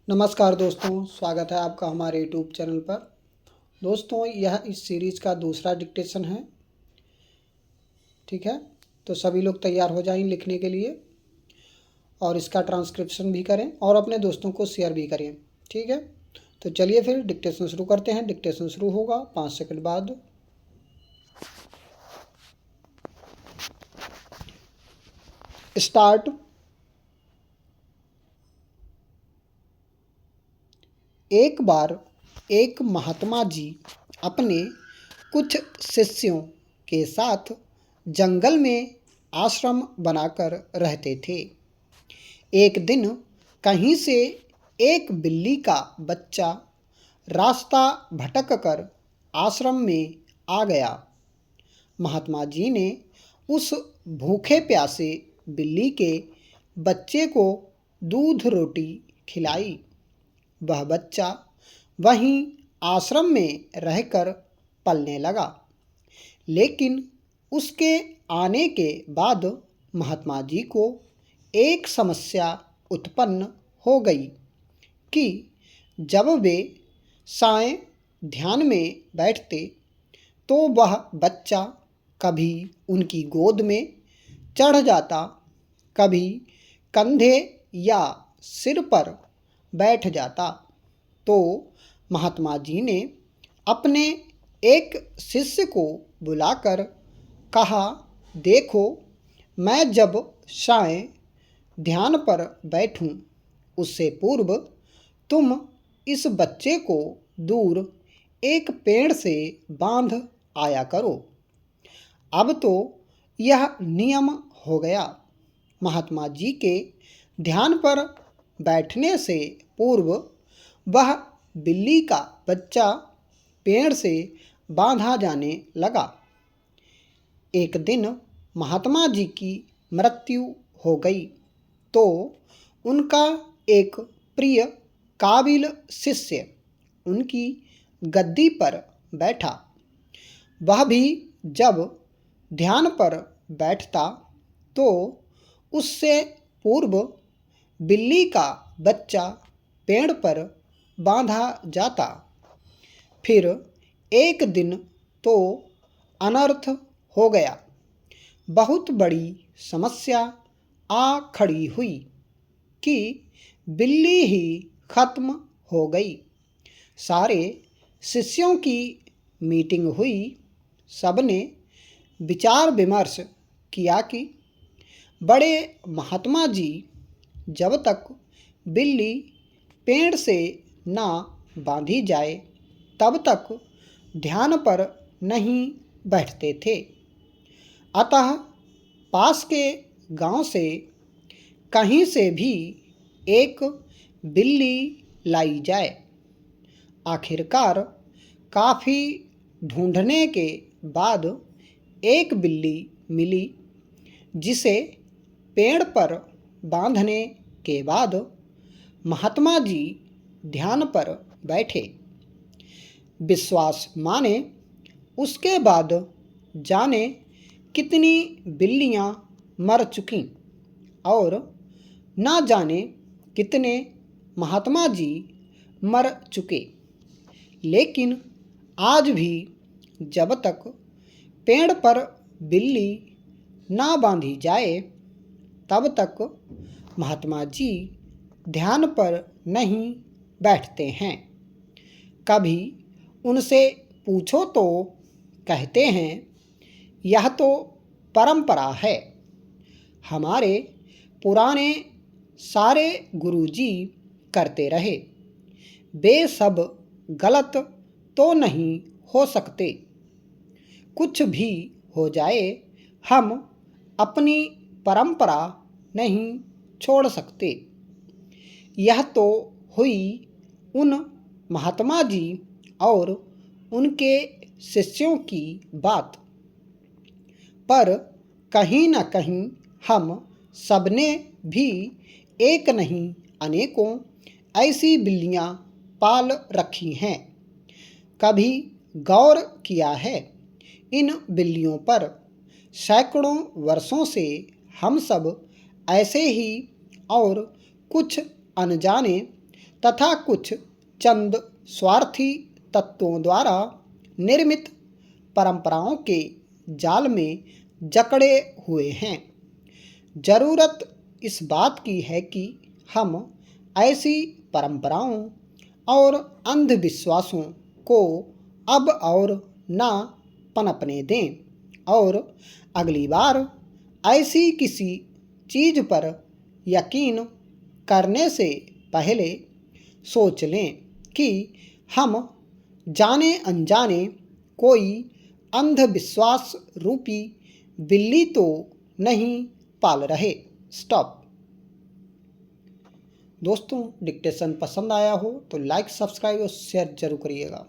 नमस्कार दोस्तों, स्वागत है आपका हमारे यूट्यूब चैनल पर। दोस्तों, यह इस सीरीज़ का दूसरा डिक्टेशन है। ठीक है, तो सभी लोग तैयार हो जाएं लिखने के लिए और इसका ट्रांसक्रिप्शन भी करें और अपने दोस्तों को शेयर भी करें। ठीक है, तो चलिए फिर डिक्टेशन शुरू करते हैं। डिक्टेशन शुरू होगा 5 सेकंड बाद। स्टार्ट। एक बार एक महात्मा जी अपने कुछ शिष्यों के साथ जंगल में आश्रम बनाकर रहते थे। एक दिन कहीं से एक बिल्ली का बच्चा रास्ता भटक कर आश्रम में आ गया। महात्मा जी ने उस भूखे प्यासे बिल्ली के बच्चे को दूध रोटी खिलाई। वह बच्चा वहीं आश्रम में रहकर पलने लगा। लेकिन उसके आने के बाद महात्मा जी को एक समस्या उत्पन्न हो गई कि जब वे सायं ध्यान में बैठते तो वह बच्चा कभी उनकी गोद में चढ़ जाता, कभी कंधे या सिर पर बैठ जाता। तो महात्मा जी ने अपने एक शिष्य को बुलाकर कहा, देखो, मैं जब सायं ध्यान पर बैठूं उससे पूर्व तुम इस बच्चे को दूर एक पेड़ से बांध आया करो। अब तो यह नियम हो गया। महात्मा जी के ध्यान पर बैठने से पूर्व वह बिल्ली का बच्चा पेड़ से बांधा जाने लगा। एक दिन महात्मा जी की मृत्यु हो गई तो उनका एक प्रिय काबिल शिष्य उनकी गद्दी पर बैठा। वह भी जब ध्यान पर बैठता तो उससे पूर्व बिल्ली का बच्चा पेड़ पर बांधा जाता। फिर एक दिन तो अनर्थ हो गया। बहुत बड़ी समस्या आ खड़ी हुई कि बिल्ली ही खत्म हो गई। सारे शिष्यों की मीटिंग हुई। सबने विचार विमर्श किया कि बड़े महात्मा जी जब तक बिल्ली पेड़ से ना बांधी जाए तब तक ध्यान पर नहीं बैठते थे। अतः पास के गांव से कहीं से भी एक बिल्ली लाई जाए। आखिरकार काफ़ी ढूंढने के बाद एक बिल्ली मिली जिसे पेड़ पर बांधने के बाद महात्मा जी ध्यान पर बैठे। विश्वास माने उसके बाद जाने कितनी बिल्लियां मर चुकीं और ना जाने कितने महात्मा जी मर चुके। लेकिन आज भी जब तक पेड़ पर बिल्ली ना बांधी जाए तब तक महात्मा जी ध्यान पर नहीं बैठते हैं। कभी उनसे पूछो तो कहते हैं, यह तो परंपरा है। हमारे पुराने सारे गुरुजी करते रहे। वे सब गलत तो नहीं हो सकते। कुछ भी हो जाए, हम अपनी परंपरा नहीं छोड़ सकते। यह तो हुई उन महात्मा जी और उनके शिष्यों की बात, पर कहीं न कहीं हम सबने भी एक नहीं अनेकों ऐसी बिल्लियां पाल रखी हैं। कभी गौर किया है इन बिल्लियों पर? सैकड़ों वर्षों से हम सब ऐसे ही और कुछ अनजाने तथा कुछ चंद स्वार्थी तत्वों द्वारा निर्मित परंपराओं के जाल में जकड़े हुए हैं। ज़रूरत इस बात की है कि हम ऐसी परंपराओं और अंधविश्वासों को अब और ना पनपने दें और अगली बार ऐसी किसी चीज़ पर यकीन करने से पहले सोच लें कि हम जाने अनजाने कोई अंधविश्वास रूपी बिल्ली तो नहीं पाल रहे। स्टॉप। दोस्तों, डिक्टेशन पसंद आया हो तो लाइक, सब्सक्राइब और शेयर जरूर करिएगा।